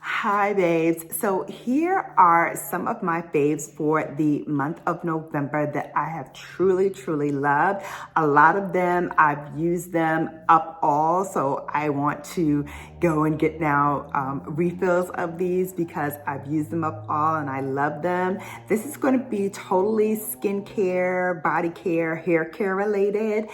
Hi babes. So here are some of my faves for the month of November that I have truly loved. A lot of them, I've used them up all, so I want to go and get now refills of these because I've used them up all and I love them. This is going to be totally skincare, body care, hair care related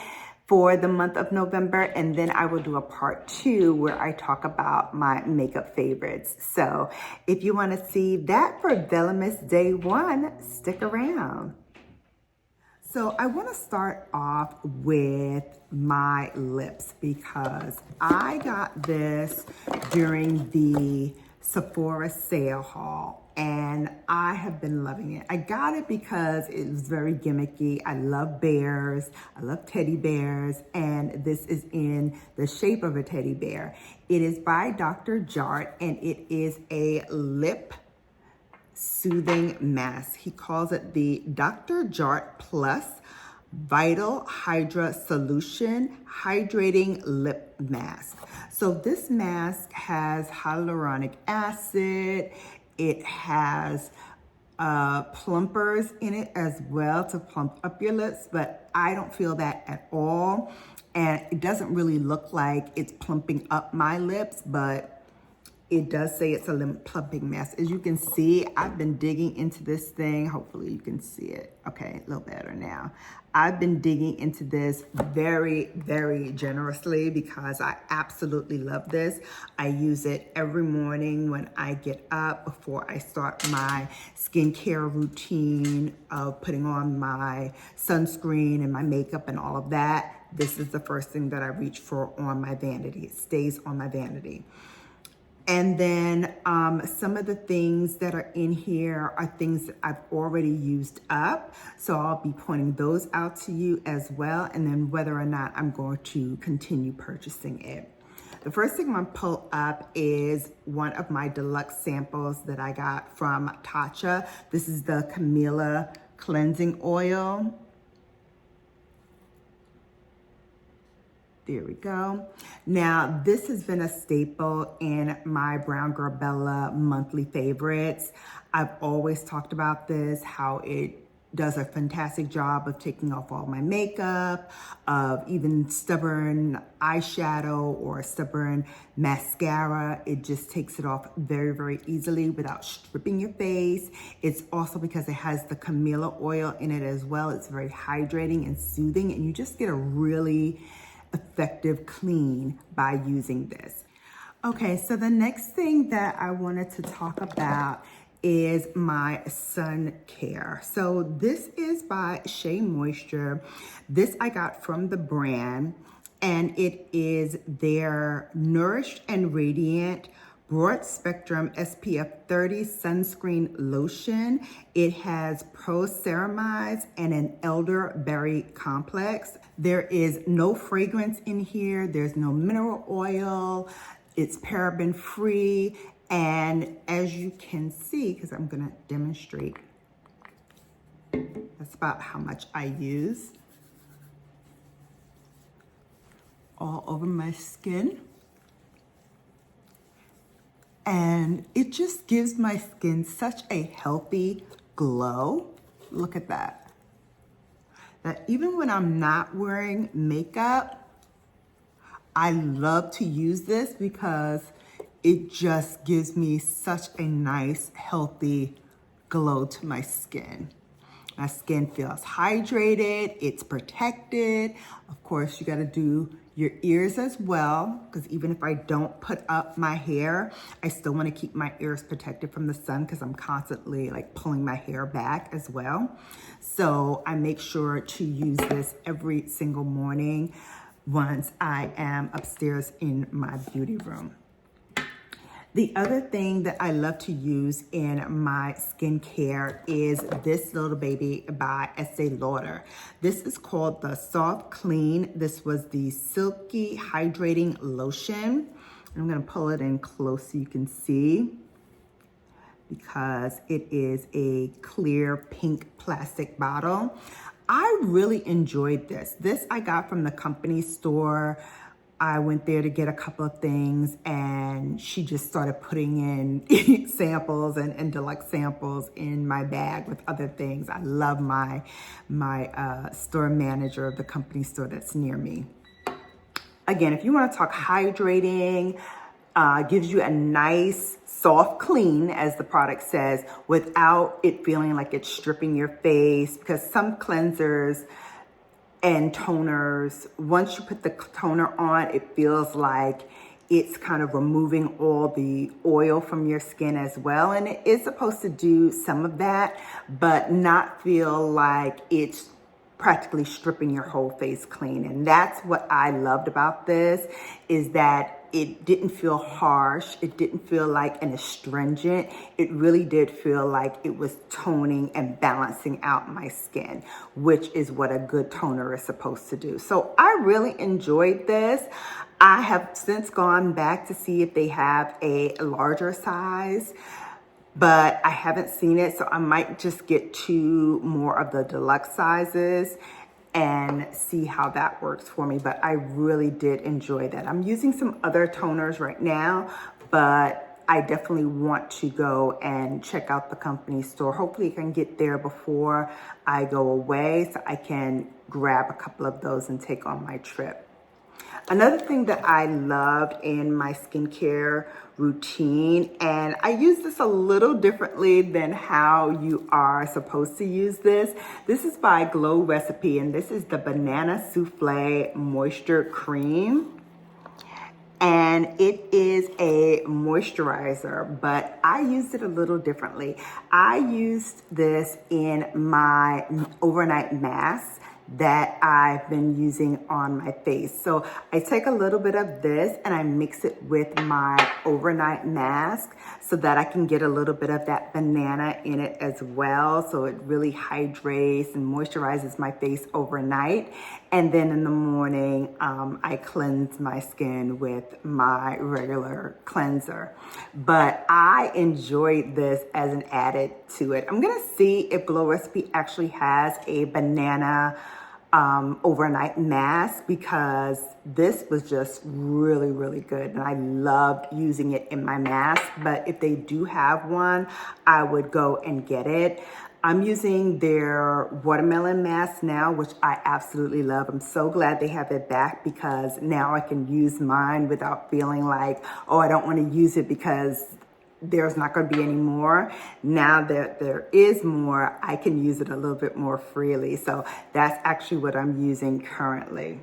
for the month of November, and then I will do a part 2 where I talk about my makeup favorites. So if you want to see that for BELLAmas Day 1, stick around. So I want to start off with my lips because I got this during the Sephora sale haul and I have been loving it. I got it because it was very gimmicky. I love bears, I love teddy bears, and this is in the shape of a teddy bear. It is by Dr. Jart and it is a lip soothing mask. He calls it the Dr. Jart Plus Vital Hydra Solution Hydrating Lip Mask. So this mask has hyaluronic acid. It has plumpers in it as well to plump up your lips, but I don't feel that at all. And it doesn't really look like it's plumping up my lips, but it does say it's a lip plumping mask. As you can see, I've been digging into this thing. Hopefully you can see it. Okay, a little better now. I've been digging into this very generously because I absolutely love this. I use it every morning when I get up before I start my skincare routine of putting on my sunscreen and my makeup and all of that. This is the first thing that I reach for on my vanity. It stays on my vanity. And then some of the things that are in here are things that I've already used up. So I'll be pointing those out to you as well. And then whether or not I'm going to continue purchasing it. The first thing I'm gonna pull up is one of my deluxe samples that I got from Tatcha. This is the Camellia Cleansing Oil. There we go. Now, this has been a staple in my BrownGirlBella monthly favorites. I've always talked about this, how it does a fantastic job of taking off all my makeup, of even stubborn eyeshadow or stubborn mascara. It just takes it off very easily without stripping your face. It's also because it has the camellia oil in it as well. It's very hydrating and soothing, and you just get a really effective clean by using this. Okay, so the next thing that I wanted to talk about is my sun care. So this is by Shea Moisture. This I got from the brand, and it is their Nourished and Radiant Broad Spectrum SPF 30 Sunscreen Lotion. It has pro-ceramides and an elderberry complex. There is no fragrance in here. There's no mineral oil. It's paraben free. And as you can see, because I'm gonna demonstrate, that's about how much I use all over my skin. And it just gives my skin such a healthy glow. Look at that. That even when I'm not wearing makeup, I love to use this because it just gives me such a nice, healthy glow to my skin. My skin feels hydrated, it's protected. Of course, you gotta do your ears as well, because even if I don't put up my hair, I still wanna keep my ears protected from the sun because I'm constantly like pulling my hair back as well. So I make sure to use this every single morning once I am upstairs in my beauty room. The other thing that I love to use in my skincare is this little baby by Estee Lauder. This is called the Soft Clean. This was the Silky Hydrating Lotion. I'm gonna pull it in close so you can see because it is a clear pink plastic bottle. I really enjoyed this. This I got from the company store. I went there to get a couple of things, and she just started putting in samples and deluxe samples in my bag with other things. I love my store manager of the company store that's near me. Again, if you want to talk hydrating, gives you a nice soft clean, as the product says, without it feeling like it's stripping your face, because some cleansers and toners, once you put the toner on, it feels like it's kind of removing all the oil from your skin as well. And it is supposed to do some of that, but not feel like it's practically stripping your whole face clean. And that's what I loved about this, is that it didn't feel harsh. It didn't feel like an astringent. It really did feel like it was toning and balancing out my skin, which is what a good toner is supposed to do. So I really enjoyed this. I have since gone back to see if they have a larger size, but I haven't seen it. So I might just get 2 more of the deluxe sizes and see how that works for me. But I really did enjoy that. I'm using some other toners right now, but I definitely want to go and check out the company store. Hopefully I can get there before I go away so I can grab a couple of those and take on my trip. Another thing that I loved in my skincare routine, and I use this a little differently than how you are supposed to use this. This is by Glow Recipe, and this is the Banana Souffle Moisture Cream. And it is a moisturizer, but I used it a little differently. I used this in my overnight mask that I've been using on my face. So I take a little bit of this and I mix it with my overnight mask so that I can get a little bit of that banana in it as well. So it really hydrates and moisturizes my face overnight. And then in the morning, I cleanse my skin with my regular cleanser. But I enjoyed this as an added to it. I'm gonna see if Glow Recipe actually has a banana overnight mask, because this was just really, really good. And I loved using it in my mask, but if they do have one, I would go and get it. I'm using their watermelon mask now, which I absolutely love. I'm so glad they have it back, because now I can use mine without feeling like, oh, I don't want to use it because there's not going to be any more. Now that there is more, I can use it a little bit more freely. So that's actually what I'm using currently.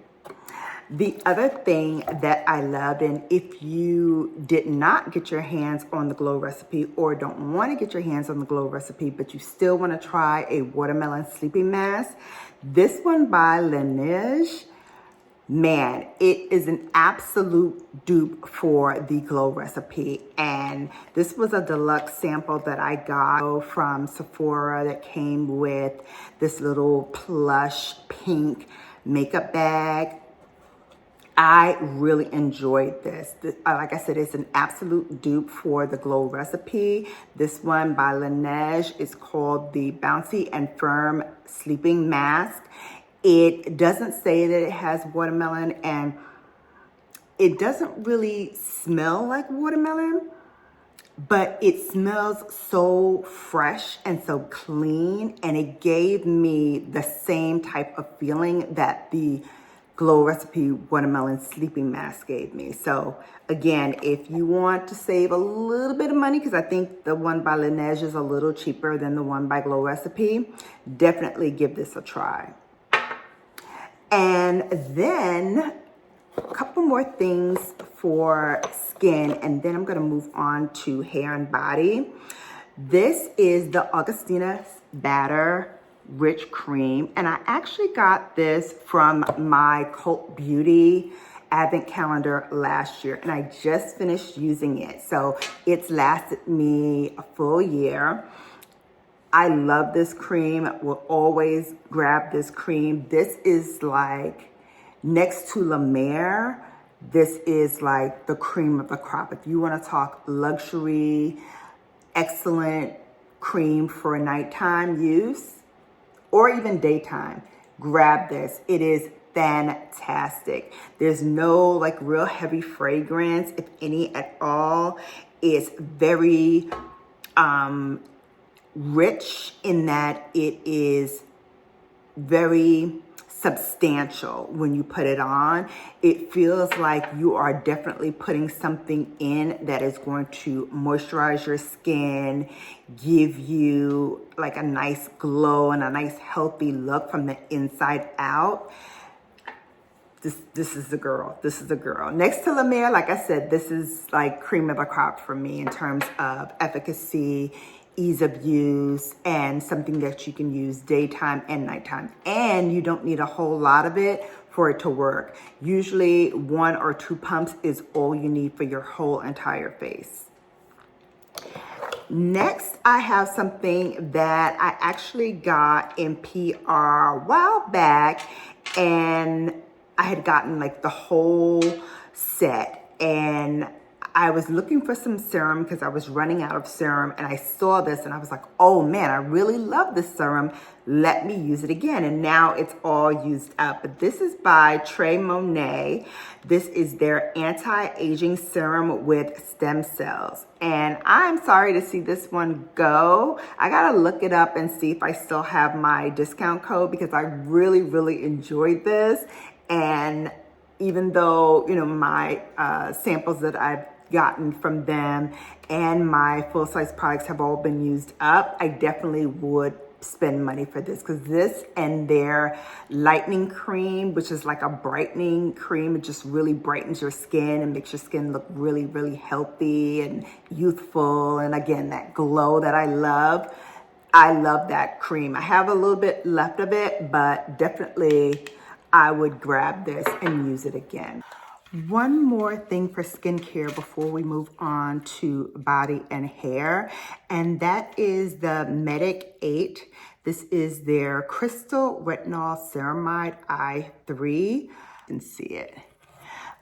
The other thing that I loved, and if you did not get your hands on the Glow Recipe or don't want to get your hands on the Glow Recipe, but you still want to try a watermelon sleeping mask, this one by Laneige, man, it is an absolute dupe for the Glow Recipe. And this was a deluxe sample that I got from Sephora that came with this little plush pink makeup bag. I really enjoyed this. Like I said, it's an absolute dupe for the Glow Recipe. This one by Laneige is called the Bouncy and Firm Sleeping Mask. It doesn't say that it has watermelon, and it doesn't really smell like watermelon, but it smells so fresh and so clean, and it gave me the same type of feeling that the Glow Recipe Watermelon Sleeping Mask gave me. So again, if you want to save a little bit of money, because I think the one by Laneige is a little cheaper than the one by Glow Recipe, definitely give this a try. And then a couple more things for skin, and then I'm going to move on to hair and body. This is the Augustina Batter Rich Cream, and I actually got this from my Cult Beauty Advent calendar last year, and I just finished using it. So it's lasted me a full year. I love this cream. Will always grab this cream. This is like next to La Mer. This is like the cream of the crop. If you want to talk luxury, excellent cream for nighttime use or even daytime, grab this. It is fantastic. There's no like real heavy fragrance, if any at all. It's very rich in that it is very substantial when you put it on. It feels like you are definitely putting something in that is going to moisturize your skin, give you like a nice glow and a nice healthy look from the inside out. This is the girl. This is the girl. Next to La Mer, like I said, this is like cream of the crop for me in terms of efficacy, ease of use, and something that you can use daytime and nighttime. And you don't need a whole lot of it for it to work. Usually 1 or 2 pumps is all you need for your whole entire face. Next, I have something that I actually got in PR a while back, and I had gotten like the whole set, and I was looking for some serum because I was running out of serum, and I saw this and I was like, oh man, I really love this serum. Let me use it again. And now it's all used up. But this is by 𝕊𝕦𝕡𝕟𝕟𝕜. This is their anti-aging serum with stem cells. And I'm sorry to see this one go. I gotta look it up and see if I still have my discount code because I really, really enjoyed this. And even though, you know, my samples that I've gotten from them and my full-size products have all been used up, I definitely would spend money for this, because this and their lightening cream, which is like a brightening cream, it just really brightens your skin and makes your skin look really, really healthy and youthful. And again, that glow that I love that cream. I have a little bit left of it, but definitely I would grab this and use it again. One more thing for skincare before we move on to body and hair, and that is the 𝕊𝕦𝕡𝕟𝕟𝕜. This is their Crystal Retinol Ceramide I3. You can see it.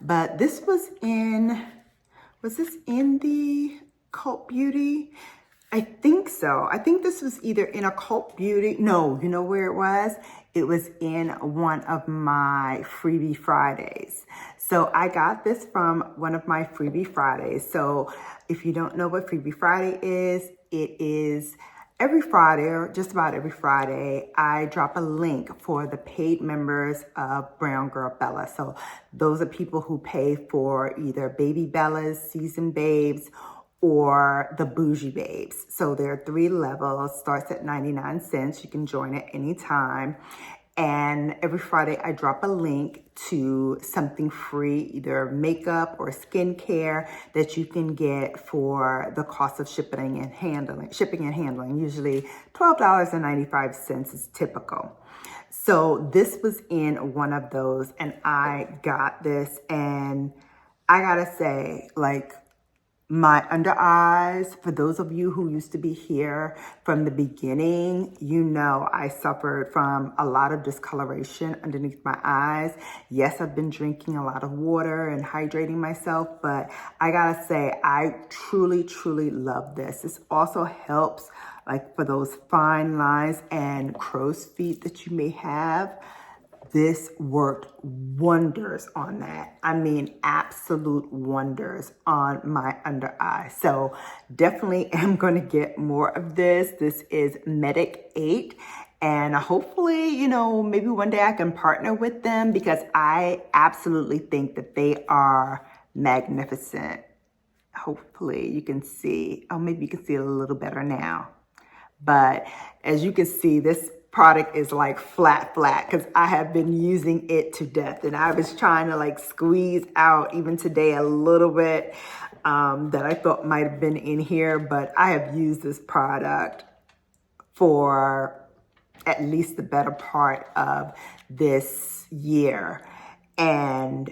But this was this in the Cult Beauty? I think so. I think this was either in a Cult Beauty. No, you know where it was? It was in one of my Freebie Fridays. So I got this from one of my Freebie Fridays. So if you don't know what Freebie Friday is, it is every Friday, or just about every Friday, I drop a link for the paid members of BrownGirlBella. So those are people who pay for either Baby Bellas, Seasoned Babes, or the Bougie Babes. So there are 3 levels, starts at 99 cents. You can join at any time. And every Friday I drop a link to something free, either makeup or skincare that you can get for the cost of shipping and handling. Usually $12.95 is typical. So this was in one of those, and I got this, and I gotta say, like, my under eyes, for those of you who used to be here from the beginning, you know I suffered from a lot of discoloration underneath my eyes. Yes, I've been drinking a lot of water and hydrating myself, but I gotta say, I truly, truly love this. This also helps like for those fine lines and crow's feet that you may have. This worked wonders on that. I mean, absolute wonders on my under eye. So definitely am going to get more of this. This is 𝕊𝕦𝕡𝕟𝕟𝕜. And hopefully, you know, maybe one day I can partner with them, because I absolutely think that they are magnificent. Hopefully you can see, oh, maybe you can see it a little better now. But as you can see, this product is like flat because I have been using it to death, and I was trying to like squeeze out even today a little bit that I thought might have been in here, but I have used this product for at least the better part of this year, and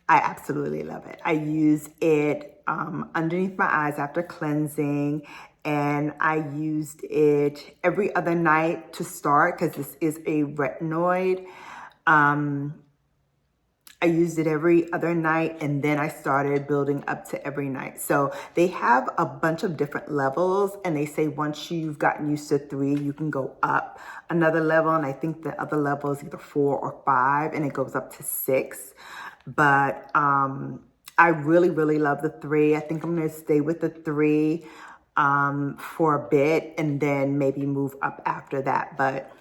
I absolutely love it. I use it underneath my eyes after cleansing, and I used it every other night to start, because this is a retinoid. I used it every other night, and then I started building up to every night. So they have a bunch of different levels, and they say once you've gotten used to 3, you can go up another level. And I think the other level is either 4 or 5, and it goes up to 6. But I really, really love the 3. I think I'm going to stay with the 3 for a bit, and then maybe move up after that. But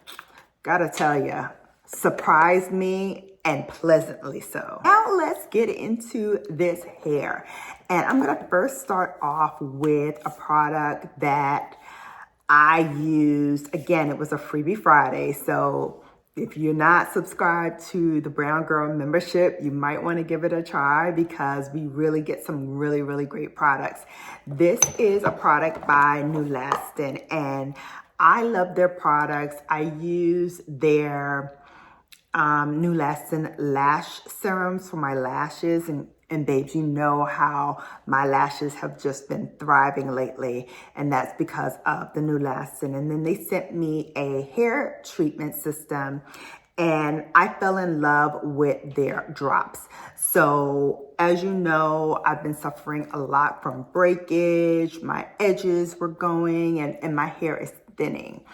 gotta tell you, surprised me, and pleasantly so. Now let's get into this hair. And I'm gonna first start off with a product that I used. Again, it was a freebie Friday. So if you're not subscribed to the Brown Girl membership, you might want to give it a try because we really get some really, really great products. This is a product by 𝕊𝕦𝕡𝕟𝕟𝕜, and I love their products. I use their 𝕊𝕦𝕡𝕟𝕟 lash serums for my lashes, and babes, you know how my lashes have just been thriving lately, and that's because of the 𝕊𝕦𝕡𝕟𝕟. And then they sent me a hair treatment system, and I fell in love with their drops. So as you know, I've been suffering a lot from breakage. My edges were going, and my hair is thinning.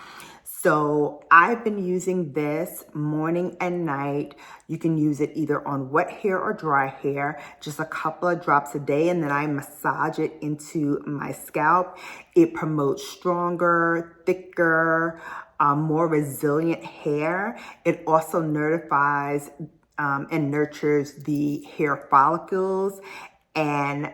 So I've been using this morning and night. You can use it either on wet hair or dry hair, just a couple of drops a day, and then I massage it into my scalp. It promotes stronger, thicker, more resilient hair. It also notifies and nurtures the hair follicles and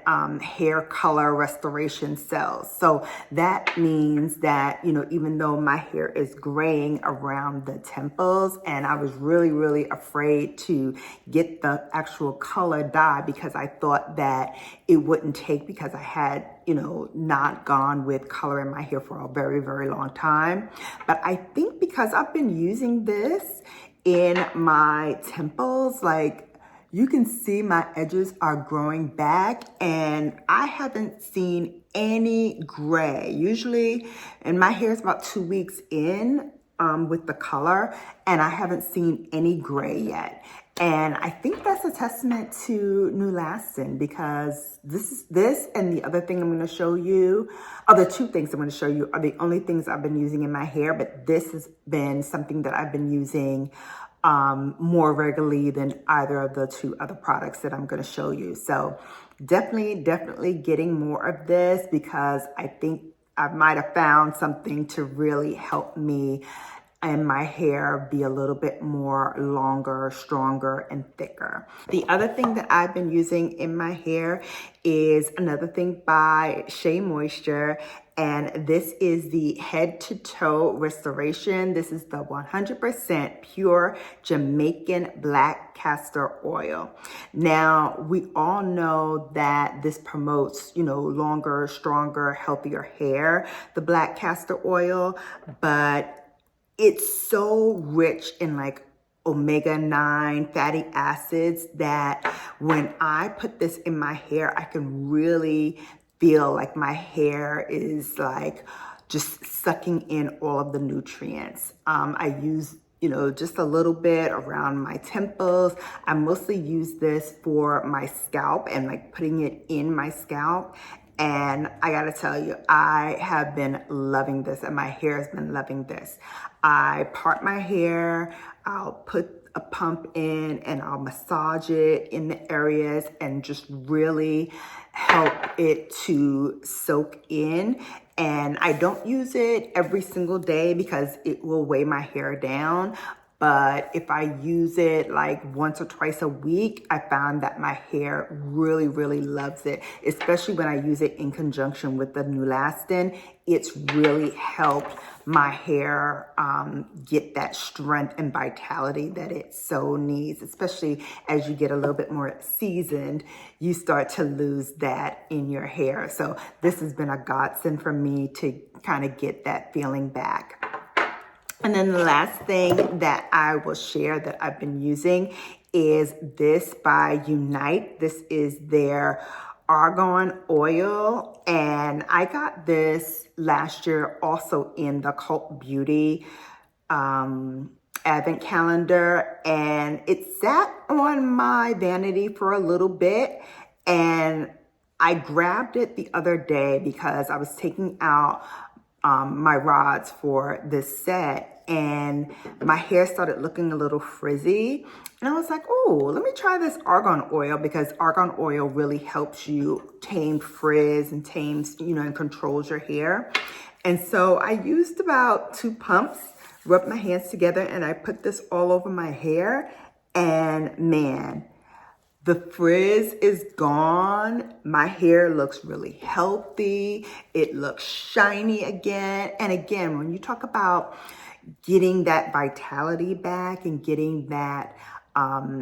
hair color restoration cells. So that means that, you know, even though my hair is graying around the temples, and I was really, really afraid to get the actual color dye because I thought that it wouldn't take, because I had, you know, not gone with color in my hair for a very, very long time. But I think because I've been using this in my temples, like, you can see my edges are growing back, and I haven't seen any gray. Usually, and my hair is about 2 weeks in with the color, and I haven't seen any gray yet. And I think that's a testament to 𝕊𝕦𝕡𝕟𝕟𝕜, because this and the other thing I'm going to show you, the 2 things I'm going to show you are the only things I've been using in my hair, but this has been something that I've been using more regularly than either of the 2 other products that I'm going to show you. So definitely getting more of this, because I think I might have found something to really help me and my hair be a little bit more longer, stronger, and thicker. The other thing that I've been using in my hair is another thing by Shea Moisture, and this is the Head to Toe Restoration. This is the 100% pure Jamaican black castor oil. Now, we all know that this promotes, you know, longer, stronger, healthier hair, the black castor oil, but it's so rich in like omega-9 fatty acids that when I put this in my hair, I can really feel like my hair is like just sucking in all of the nutrients. I use, you know, just a little bit around my temples. I mostly use this for my scalp and like putting it in my scalp. And I gotta tell you, I have been loving this, and my hair has been loving this. I part my hair, I'll put a pump in, and I'll massage it in the areas and just really help it to soak in. And I don't use it every single day because it will weigh my hair down. But if I use it like once or twice a week, I found that my hair really, really loves it, especially when I use it in conjunction with the 𝕊𝕦𝕡𝕟𝕟𝕜. It's really helped my hair get that strength and vitality that it so needs, especially as you get a little bit more seasoned, you start to lose that in your hair. So this has been a godsend for me to kind of get that feeling back. And then the last thing that I will share that I've been using is this by Unite. This is their argan oil, and I got this last year also in the Cult Beauty advent calendar, and it sat on my vanity for a little bit, and I grabbed it the other day because I was taking out my rods for this set, and my hair started looking a little frizzy. And I was like, oh, let me try this argan oil, because argan oil really helps you tame frizz and tames, and controls your hair. And so I used about 2 pumps, rubbed my hands together, and I put this all over my hair. And man, the frizz is gone. My hair looks really healthy. It looks shiny again. And again, when you talk about getting that vitality back and getting that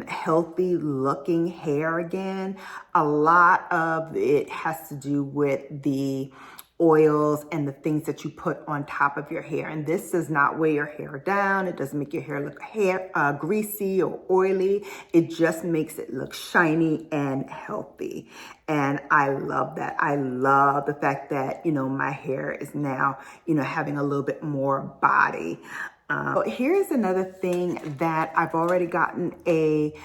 healthy looking hair again, a lot of it has to do with the oils and the things that you put on top of your hair. And this does not weigh your hair down. It doesn't make your hair look greasy or oily. It just makes it look shiny and healthy. And I love that. I love the fact that, my hair is now, having a little bit more body. Here's another thing that I've already gotten a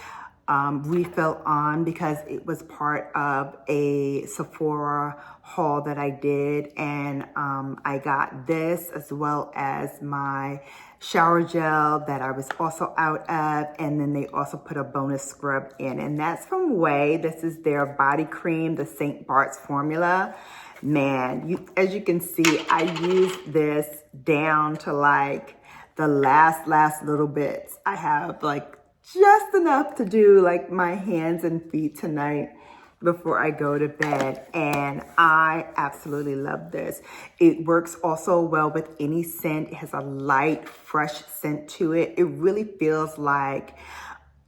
refill on, because it was part of a Sephora haul that I did, and I got this as well as my shower gel that I was also out of, and then they also put a bonus scrub in, and that's from Way. This is their body cream, the St. Bart's formula. Man, as you can see, I used this down to like the last little bits. I have like just enough to do like my hands and feet tonight before I go to bed, and I absolutely love this. It works also well with any scent. It has a light, fresh scent to it. It really feels like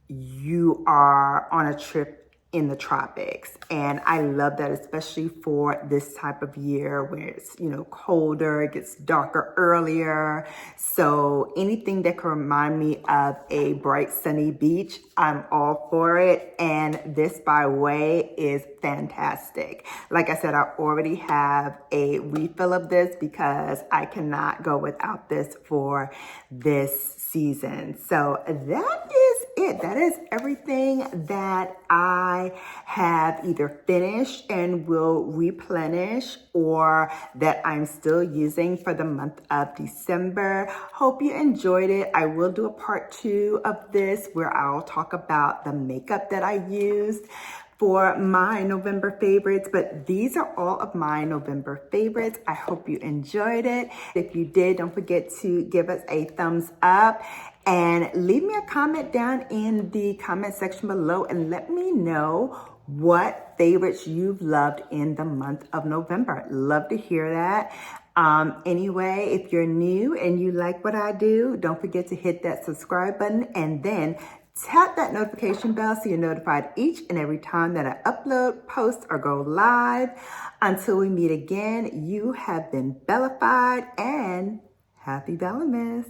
you are on a trip in the tropics, and I love that, especially for this type of year where it's colder, it gets darker earlier. So anything that can remind me of a bright sunny beach, I'm all for it. And this by Way is fantastic. Like I said, I already have a refill of this because I cannot go without this for this season. So that is it. That is everything that I have either finished and will replenish, or that I'm still using for the month of December. Hope you enjoyed it. I will do a part 2 of this where I'll talk about the makeup that I used for my November favorites, but these are all of my November favorites. I hope you enjoyed it. If you did, don't forget to give us a thumbs up and leave me a comment down in the comment section below and let me know what favorites you've loved in the month of November. Love to hear that. Anyway, if you're new and you like what I do, don't forget to hit that subscribe button and then tap that notification bell so you're notified each and every time that I upload, post, or go live. Until we meet again, you have been Bellafied, and happy BELLAmas.